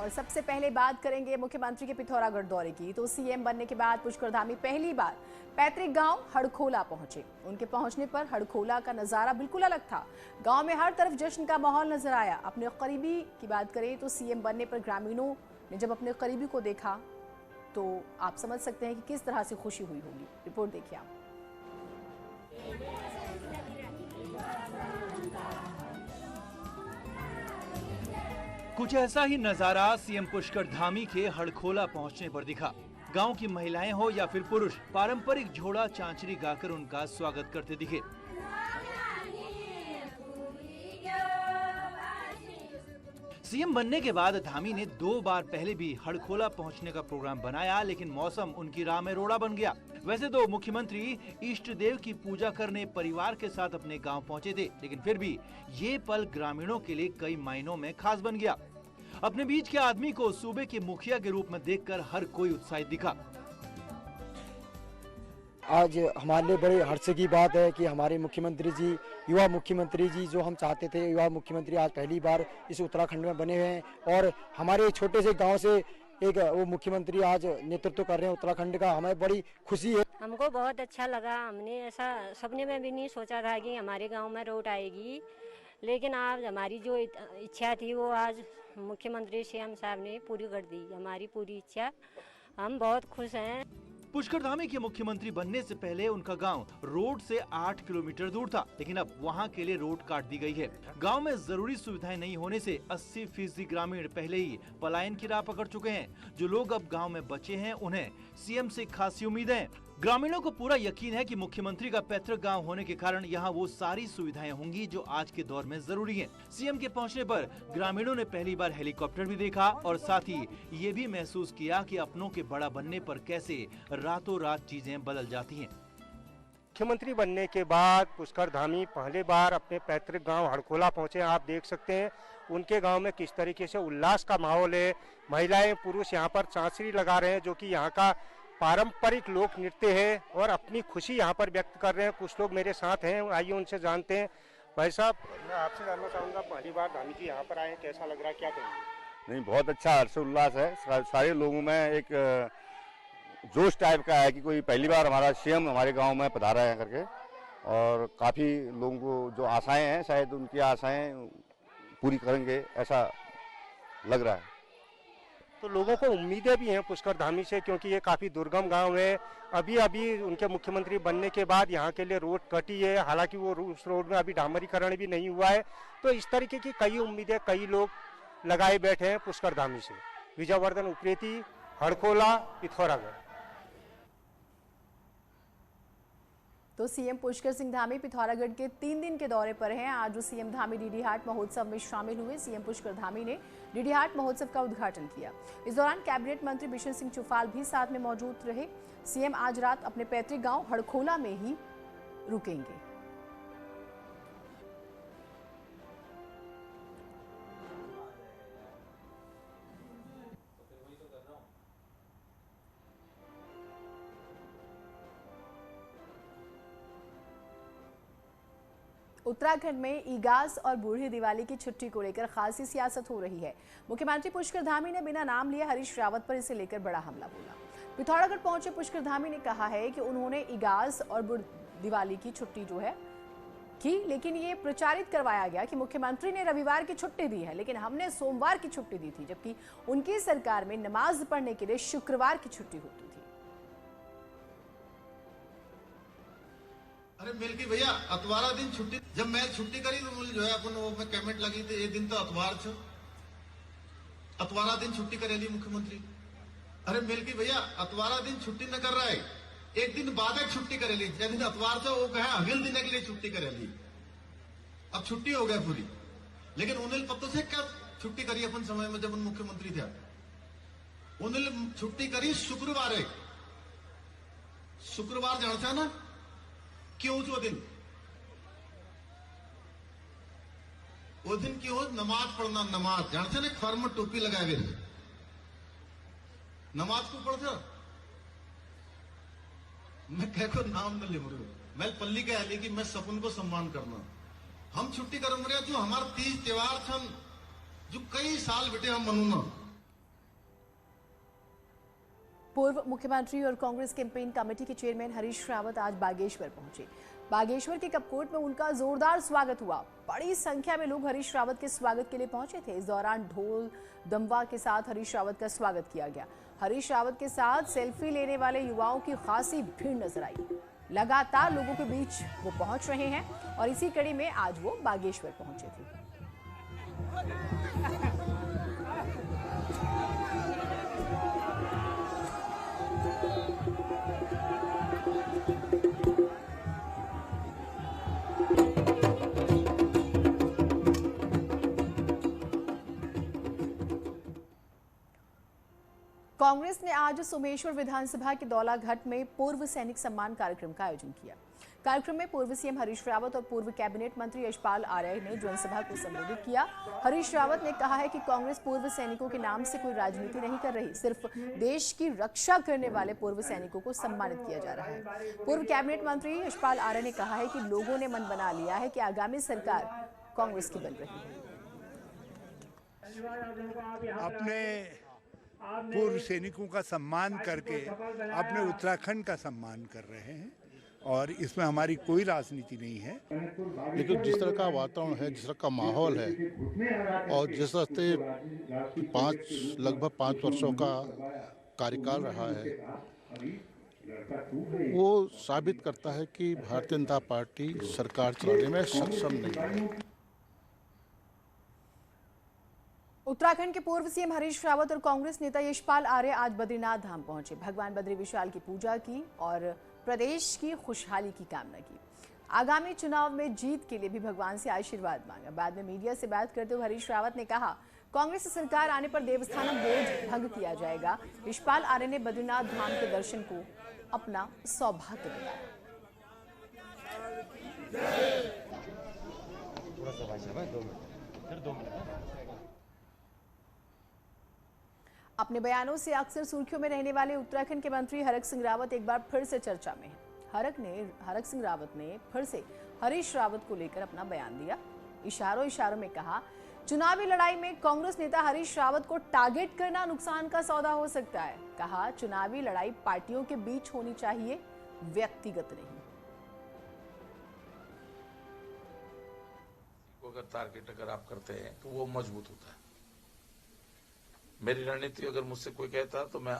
और सबसे पहले बात करेंगे मुख्यमंत्री के पिथौरागढ़ दौरे की। तो सीएम बनने के बाद पुष्कर धामी पहली बार पैतृक गांव हड़खोला पहुंचे। उनके पहुंचने पर हड़खोला का नजारा बिल्कुल अलग था। गांव में हर तरफ जश्न का माहौल नजर आया। अपने करीबी की बात करें तो सीएम बनने पर ग्रामीणों ने जब अपने करीबी को देखा तो आप समझ सकते हैं कि किस तरह से खुशी हुई होगी। रिपोर्ट देखिए आप। कुछ ऐसा ही नजारा सीएम पुष्कर धामी के हड़खोला पहुंचने पर दिखा। गांव की महिलाएं हो या फिर पुरुष पारंपरिक झोड़ा चांचरी गाकर उनका स्वागत करते दिखे। सीएम बनने के बाद धामी ने 2 बार पहले भी हड़खोला पहुंचने का प्रोग्राम बनाया, लेकिन मौसम उनकी राह में रोड़ा बन गया। वैसे तो मुख्यमंत्री इष्ट देव की पूजा करने परिवार के साथ अपने गांव पहुंचे थे, लेकिन फिर भी ये पल ग्रामीणों के लिए कई मायनों में खास बन गया। अपने बीच के आदमी को सूबे के मुखिया के रूप में देखकर हर कोई उत्साहित दिखा। आज हमारे लिए बड़े हर्ष की बात है कि हमारे मुख्यमंत्री जी, युवा मुख्यमंत्री जी, जो हम चाहते थे युवा मुख्यमंत्री आज पहली बार इस उत्तराखंड में बने हुए हैं और हमारे छोटे से गांव से एक वो मुख्यमंत्री आज नेतृत्व कर रहे हैं उत्तराखंड का। हमें बड़ी खुशी है। हमको बहुत अच्छा लगा। हमने ऐसा सपने में भी नहीं सोचा था कि हमारे गांव में रोड आएगी, लेकिन आज हमारी जो इच्छा थी वो आज मुख्यमंत्री सीएम साहब ने पूरी कर दी। हमारी पूरी इच्छा, हम बहुत खुश हैं। पुष्कर धामी के मुख्यमंत्री बनने से पहले उनका गांव रोड से 8 किलोमीटर दूर था, लेकिन अब वहां के लिए रोड काट दी गई है। गांव में जरूरी सुविधाएं नहीं होने से 80% ग्रामीण पहले ही पलायन की राह पकड़ चुके हैं। जो लोग अब गांव में बचे हैं उन्हें सीएम से खासी उम्मीदें हैं। ग्रामीणों को पूरा यकीन है कि मुख्यमंत्री का पैतृक गांव होने के कारण यहां वो सारी सुविधाएं होंगी जो आज के दौर में जरूरी हैं। सीएम के पहुंचने पर ग्रामीणों ने पहली बार हेलीकॉप्टर भी देखा और साथ ही ये भी महसूस किया कि अपनों के बड़ा बनने पर कैसे रातों रात चीजें बदल जाती हैं। मुख्यमंत्री बनने के बाद पुष्कर धामी पहले बार अपने पैतृक गांव हड़खोला पहुंचे। आप देख सकते हैं उनके गांव में किस तरीके से उल्लास का माहौल है। महिलाएं पुरुष यहां पर चांचरी लगा रहे हैं, जो कि यहाँ का पारंपरिक लोक नृत्य है, और अपनी खुशी यहाँ पर व्यक्त कर रहे हैं। कुछ लोग मेरे साथ हैं, आइए उनसे जानते हैं। भाई साहब, मैं आपसे जानना चाहूँगा, पहली बार धामी जी यहाँ पर आए, कैसा लग रहा है, क्या कहेंगे? नहीं, बहुत अच्छा हर्ष उल्लास है। सारे लोगों में एक जोश टाइप का है कि कोई पहली बार हमारा सीएम हमारे गांव में पधारा है करके, और काफ़ी लोगों को जो आशाएं हैं शायद उनकी आशाएं पूरी करेंगे ऐसा लग रहा है। तो लोगों को उम्मीदें भी हैं पुष्कर धामी से, क्योंकि ये काफ़ी दुर्गम गांव है। अभी अभी उनके मुख्यमंत्री बनने के बाद यहाँ के लिए रोड कटी है, हालांकि वो उस रोड में अभी डामरीकरण भी नहीं हुआ है। तो इस तरीके की कई उम्मीदें कई लोग लगाए बैठे हैं पुष्कर धामी से। विजयवर्धन उप्रेती, हड़खोला, पिथौरागढ़। तो सीएम पुष्कर सिंह धामी पिथौरागढ़ के 3 दिन के दौरे पर हैं। आज सीएम धामी डीडी हाट महोत्सव में शामिल हुए। सीएम पुष्कर धामी ने डीडी हाट महोत्सव का उद्घाटन किया। इस दौरान कैबिनेट मंत्री बिशन सिंह चुफाल भी साथ में मौजूद रहे। सीएम आज रात अपने पैतृक गांव हड़खोला में ही रुकेंगे। उत्तराखंड में ईगास और बूढ़ी दिवाली की छुट्टी को लेकर खासी सियासत हो रही है। मुख्यमंत्री पुष्कर धामी ने बिना नाम लिए हरीश रावत पर इसे लेकर बड़ा हमला बोला। पिथौरागढ़ पहुंचे पुष्कर धामी ने कहा है कि उन्होंने ईगास और बूढ़ी दिवाली की छुट्टी जो है की, लेकिन ये प्रचारित करवाया गया कि मुख्यमंत्री ने रविवार की छुट्टी दी है, लेकिन हमने सोमवार की छुट्टी दी थी, जबकि उनकी सरकार में नमाज पढ़ने के लिए शुक्रवार की छुट्टी होती थी। अरे मिल की भैया अतवारा दिन छुट्टी, जब मैं छुट्टी करी तो मुझे जो है अपन वो में पेमेंट लगी थी। एक दिन तो अतवार छ, अतवारा दिन छुट्टी करेली मुख्यमंत्री। अरे मिल की भैया अतवारा दिन छुट्टी न कर रहा है, एक दिन बाद एक छुट्टी करेली। जिस दिन अतवार से वो कहे अगले दिन के लिए छुट्टी करेली। अब छुट्टी हो गया पूरी, लेकिन उन्हें पत्तों से क्या छुट्टी करी अपन समय में जब उन मुख्यमंत्री थे। उन्हें छुट्टी करी शुक्रवार, शुक्रवार जानता ना क्यों? वो दिन क्यों? नमाज पढ़ना। नमाज जानते ना, फर में टोपी लगाए गए नमाज को पढ़ते। मैं कह को नाम न ले मुझे, मैं पल्ली कह ली कि मैं सपन को सम्मान करना। हम छुट्टी कर जो हमारे तीज त्योहार छन जो कई साल बेटे हम मनूना। पूर्व मुख्यमंत्री और कांग्रेस कैंपेन कमेटी के चेयरमैन हरीश रावत आज बागेश्वर पहुंचे। बागेश्वर के कपकोट में उनका जोरदार स्वागत हुआ। बड़ी संख्या में लोग हरीश रावत के स्वागत के लिए पहुंचे थे। इस दौरान ढोल दमवा के साथ हरीश रावत का स्वागत किया गया। हरीश रावत के साथ सेल्फी लेने वाले युवाओं की खासी भीड़ नजर आई। लगातार लोगों के बीच वो पहुंच रहे हैं और इसी कड़ी में आज वो बागेश्वर पहुंचे थे। कांग्रेस ने आज सोमेश्वर विधानसभा के दौलाघाट में पूर्व सैनिक सम्मान कार्यक्रम का आयोजन किया। कार्यक्रम में पूर्व सीएम हरीश रावत और पूर्व कैबिनेट मंत्री यशपाल आर्य ने जनसभा को संबोधित किया। हरीश रावत ने कहा है कि कांग्रेस पूर्व सैनिकों के नाम से कोई राजनीति नहीं कर रही, सिर्फ देश की रक्षा करने वाले पूर्व सैनिकों को सम्मानित किया जा रहा है। पूर्व कैबिनेट मंत्री यशपाल आर्य ने कहा है कि लोगों ने मन बना लिया है कि आगामी सरकार कांग्रेस की बन रही है। अपने पूर्व सैनिकों का सम्मान करके अपने उत्तराखंड का सम्मान कर रहे हैं और इसमें हमारी कोई राजनीति नहीं है। लेकिन जिस तरह का वातावरण है, जिस तरह का माहौल है और जिस रास्ते लगभग 5 वर्षों का कार्यकाल रहा है, वो साबित करता है कि भारतीय जनता पार्टी सरकार चलाने में सक्षम नहीं है। उत्तराखंड के पूर्व सीएम हरीश रावत और कांग्रेस नेता यशपाल आर्य आज बद्रीनाथ धाम पहुंचे। भगवान बद्री विशाल की पूजा की और प्रदेश की खुशहाली की कामना की। आगामी चुनाव में जीत के लिए भी भगवान से आशीर्वाद मांगा। बाद में मीडिया से बात करते हुए हरीश रावत ने कहा, कांग्रेस सरकार आने पर देवस्थानम बोर्ड भंग किया जाएगा। यशपाल आर्य ने बद्रीनाथ धाम के दर्शन को अपना सौभाग्य बताया। अपने बयानों से अक्सर सुर्खियों में रहने वाले उत्तराखंड के मंत्री हरक सिंह रावत एक बार फिर से चर्चा में हैं। हरक सिंह रावत ने फिर से हरीश रावत को लेकर अपना बयान दिया। इशारों में कहा, चुनावी लड़ाई में कांग्रेस नेता हरीश रावत को टारगेट करना नुकसान का सौदा हो सकता है। कहा, चुनावी लड़ाई पार्टियों के बीच होनी चाहिए, व्यक्तिगत नहीं। अगर टारगेट अगर आप करते हैं तो वो मजबूत होता है। मेरी रणनीति अगर मुझसे कोई कहता तो मैं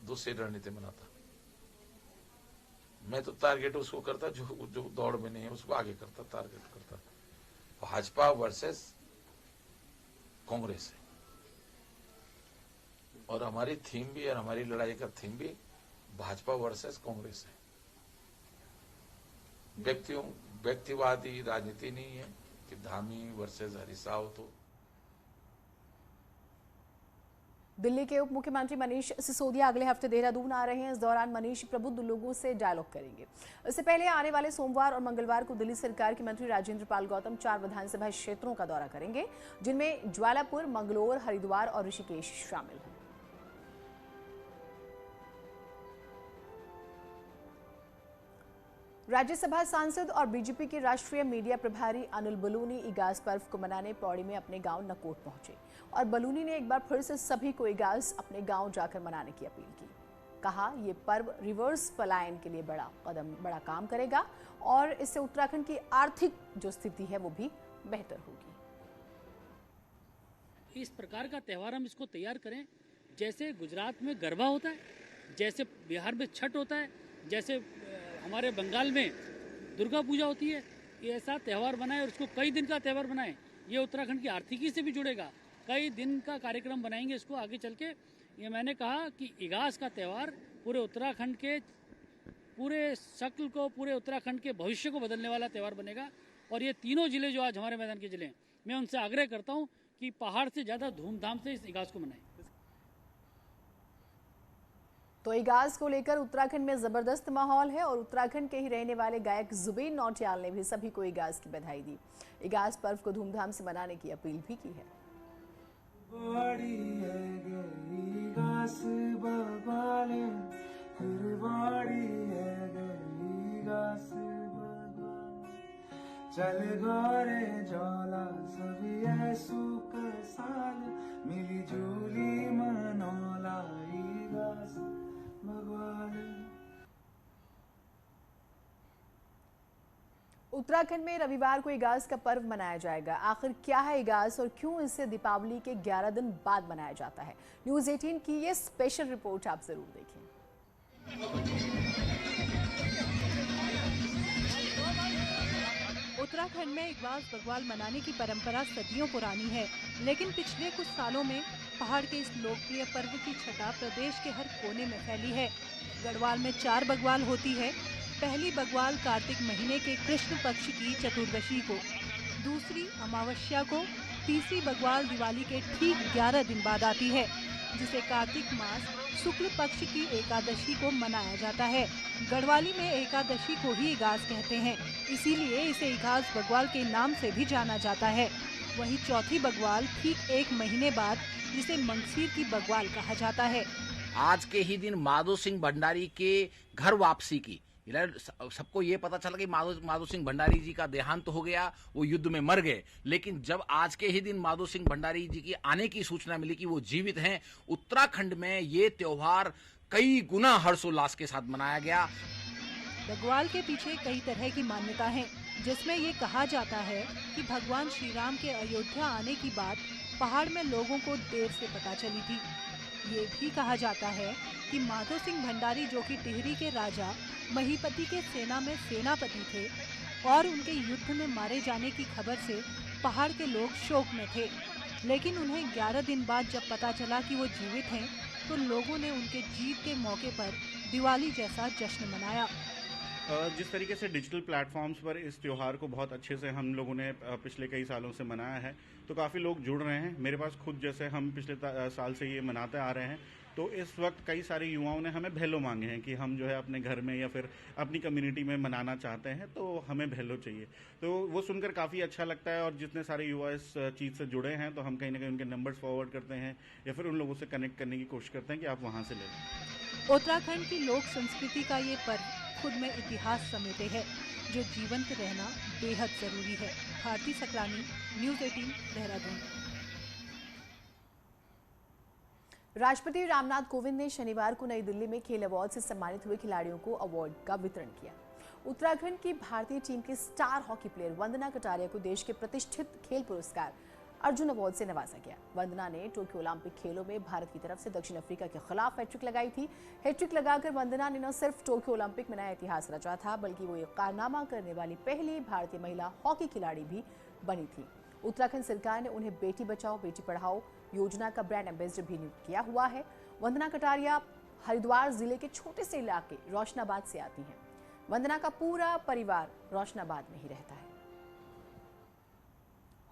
दूसरी रणनीति बनाता। मैं तो टारगेट उसको करता जो दौड़ में नहीं है, उसको आगे करता, टारगेट करता। भाजपा वर्सेस कांग्रेस है और हमारी थीम भी और हमारी लड़ाई का थीम भी भाजपा वर्सेस कांग्रेस है। व्यक्तिवादी राजनीति नहीं है कि धामी वर्सेस हरीश रावत हो। दिल्ली के उप मुख्यमंत्री मनीष सिसोदिया अगले हफ्ते देहरादून आ रहे हैं। इस दौरान मनीष प्रबुद्ध लोगों से डायलॉग करेंगे। इससे पहले आने वाले सोमवार और मंगलवार को दिल्ली सरकार के मंत्री राजेंद्र पाल गौतम 4 विधानसभा क्षेत्रों का दौरा करेंगे, जिनमें ज्वालापुर, मंगलोर, हरिद्वार और ऋषिकेश शामिल हैं। राज्यसभा सांसद और बीजेपी के राष्ट्रीय मीडिया प्रभारी अनिल बलूनी इगास पर्व को मनाने पौड़ी में अपने गांव नकोट पहुंचे और बलूनी ने एक बार फिर से सभी को इगास अपने गांव जाकर मनाने की अपील की। कहा, ये पर्व रिवर्स पलायन के लिए बड़ा काम करेगा और इससे उत्तराखंड की आर्थिक जो स्थिति है वो भी बेहतर होगी। इस प्रकार का त्यौहार हम इसको तैयार करें, जैसे गुजरात में गरबा होता है, जैसे बिहार में छठ होता है, जैसे हमारे बंगाल में दुर्गा पूजा होती है। ये ऐसा त्यौहार बनाए और इसको कई दिन का त्यौहार बनाए। ये उत्तराखंड की आर्थिकी से भी जुड़ेगा। कई दिन का कार्यक्रम बनाएंगे इसको आगे चल के। ये मैंने कहा कि इगास का त्यौहार पूरे उत्तराखंड के पूरे शक्ल को, पूरे उत्तराखंड के भविष्य को बदलने वाला त्यौहार बनेगा। और ये तीनों जिले जो आज हमारे मैदान के जिले हैं, मैं उनसे आग्रह करता हूँ कि पहाड़ से ज़्यादा धूमधाम से इस इगास को मनाएं। तो इगास को लेकर उत्तराखंड में जबरदस्त माहौल है और उत्तराखंड के ही रहने वाले गायक जुबेन नौटियाल ने भी सभी को इगास की बधाई दी। इगास पर्व को धूमधाम से मनाने की अपील भी की है। चल गोरे जोला सभी ऐसु साल मिली जुली मनोला इगास भगवान। उत्तराखंड में रविवार को इगास का पर्व मनाया जाएगा। आखिर क्या है इगास और क्यों इसे दीपावली के 11 दिन बाद मनाया जाता है? न्यूज़ 18 की ये स्पेशल रिपोर्ट आप जरूर देखें। उत्तराखंड में इगास बग्वाल मनाने की परंपरा सदियों पुरानी है, लेकिन पिछले कुछ सालों में पहाड़ के इस लोकप्रिय पर्व की छटा प्रदेश के हर कोने में फैली है। गढ़वाल में 4 बग्वाल होती है। पहली बग्वाल कार्तिक महीने के कृष्ण पक्ष की चतुर्दशी को, दूसरी अमावस्या को, तीसरी बग्वाल दिवाली के ठीक 11 दिन बाद आती है, जिसे कार्तिक मास शुक्ल पक्ष की एकादशी को मनाया जाता है। गढ़वाली में एकादशी को ही इगास कहते हैं, इसीलिए इसे इगास बग्वाल के नाम से भी जाना जाता है। वहीं चौथी बग्वाल ठीक 1 महीने बाद, जिसे मंगसीर की बग्वाल कहा जाता है। आज के ही दिन माधो सिंह भंडारी के घर वापसी की, सबको ये पता चला कि माधो सिंह भंडारी जी का देहांत हो गया, वो युद्ध में मर गए, लेकिन जब आज के ही दिन माधो सिंह भंडारी जी की आने की सूचना मिली कि वो जीवित हैं, उत्तराखंड में ये त्योहार कई गुना हर्षोल्लास के साथ मनाया गया। बग्वाल के पीछे कई तरह की मान्यता है, जिसमें ये कहा जाता है कि भगवान श्री राम के अयोध्या आने की बात पहाड़ में लोगों को देर से पता चली थी। ये भी कहा जाता है कि माधो सिंह भंडारी, जो कि टिहरी के राजा महीपति के सेना में सेनापति थे और उनके युद्ध में मारे जाने की खबर से पहाड़ के लोग शोक में थे, लेकिन उन्हें 11 दिन बाद जब पता चला कि वो जीवित हैं, तो लोगों ने उनके जीत के मौके पर दिवाली जैसा जश्न मनाया। जिस तरीके से डिजिटल प्लेटफॉर्म्स पर इस त्योहार को बहुत अच्छे से हम लोगों ने पिछले कई सालों से मनाया है, तो काफ़ी लोग जुड़ रहे हैं। मेरे पास खुद जैसे हम पिछले साल से ये मनाते आ रहे हैं, तो इस वक्त कई सारे युवाओं ने हमें भेलो मांगे हैं कि हम जो है अपने घर में या फिर अपनी कम्युनिटी में मनाना चाहते हैं, तो हमें भेलो चाहिए। तो वो सुनकर काफ़ी अच्छा लगता है, और जितने सारे युवा इस चीज़ से जुड़े हैं, तो हम कहीं ना कहीं उनके नंबर्स फॉरवर्ड करते हैं या फिर उन लोगों से कनेक्ट करने की कोशिश करते हैं कि आप वहाँ से ले लें। उत्तराखंड की लोक संस्कृति का ये पर्व खुद में इतिहास समेटे है, जो जीवंत रहना बेहद जरूरी है। भारती सकलानी, न्यूज़ 18, देहरादून। राष्ट्रपति रामनाथ कोविंद ने शनिवार को नई दिल्ली में खेल अवार्ड से सम्मानित हुए खिलाड़ियों को अवार्ड का वितरण किया। उत्तराखंड की भारतीय टीम की star hockey player Vandana Kataria को देश के प्रतिष्ठित खेल पुरस्कार अर्जुन अवार्ड से नवाजा गया। वंदना ने टोक्यो ओलंपिक खेलों में भारत की तरफ से दक्षिण अफ्रीका के खिलाफ हैट्रिक लगाई थी। हैट्रिक लगाकर वंदना ने न सिर्फ टोक्यो ओलंपिक में नया इतिहास रचा था, बल्कि वो एक कारनामा करने वाली पहली भारतीय महिला हॉकी खिलाड़ी भी बनी थी। उत्तराखंड सरकार ने उन्हें बेटी बचाओ बेटी पढ़ाओ योजना का ब्रांड एम्बेसडर भी नियुक्त किया हुआ है। वंदना कटारिया हरिद्वार जिले के छोटे से इलाके रोशनाबाद से आती हैं। वंदना का पूरा परिवार रोशनाबाद में ही रहता है।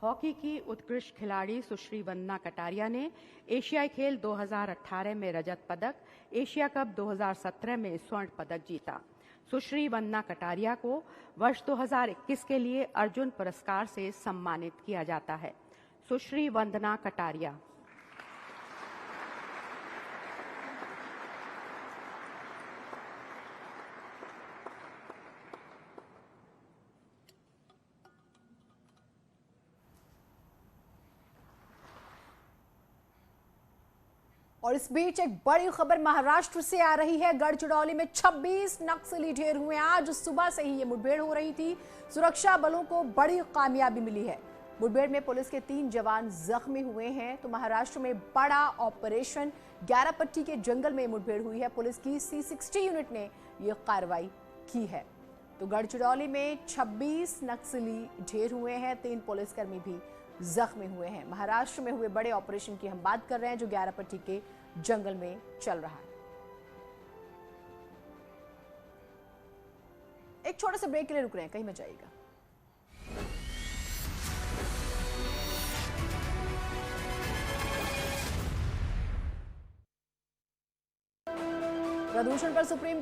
हॉकी की उत्कृष्ट खिलाड़ी सुश्री वंदना कटारिया ने एशियाई खेल 2018 में रजत पदक, एशिया कप 2017 में स्वर्ण पदक जीता। सुश्री वंदना कटारिया को वर्ष 2021 के लिए अर्जुन पुरस्कार से सम्मानित किया जाता है। सुश्री वंदना कटारिया। और इस बीच एक बड़ी खबर महाराष्ट्र से आ रही है। गढ़चिरौली में 26 नक्सली ढेर हुए। आज सुबह से ही ये मुठभेड़ हो रही थी। सुरक्षा बलों को बड़ी कामयाबी मिली है। मुठभेड़ में पुलिस के 3 जवान जख्मी हुए हैं। तो महाराष्ट्र में बड़ा ऑपरेशन 11 पट्टी के जंगल में मुठभेड़ हुई है। पुलिस की C60 यूनिट ने यह कार्रवाई की है। तो गढ़चिरौली में 26 नक्सली ढेर हुए हैं, 3 पुलिसकर्मी भी जख्मी हुए हैं। महाराष्ट्र में हुए बड़े ऑपरेशन की हम बात कर रहे हैं, जो 11 पट्टी के जंगल में चल रहा है। एक छोटे से ब्रेक के लिए रुक रहे हैं, कहीं मत जाइएगा। प्रदूषण पर सुप्रीम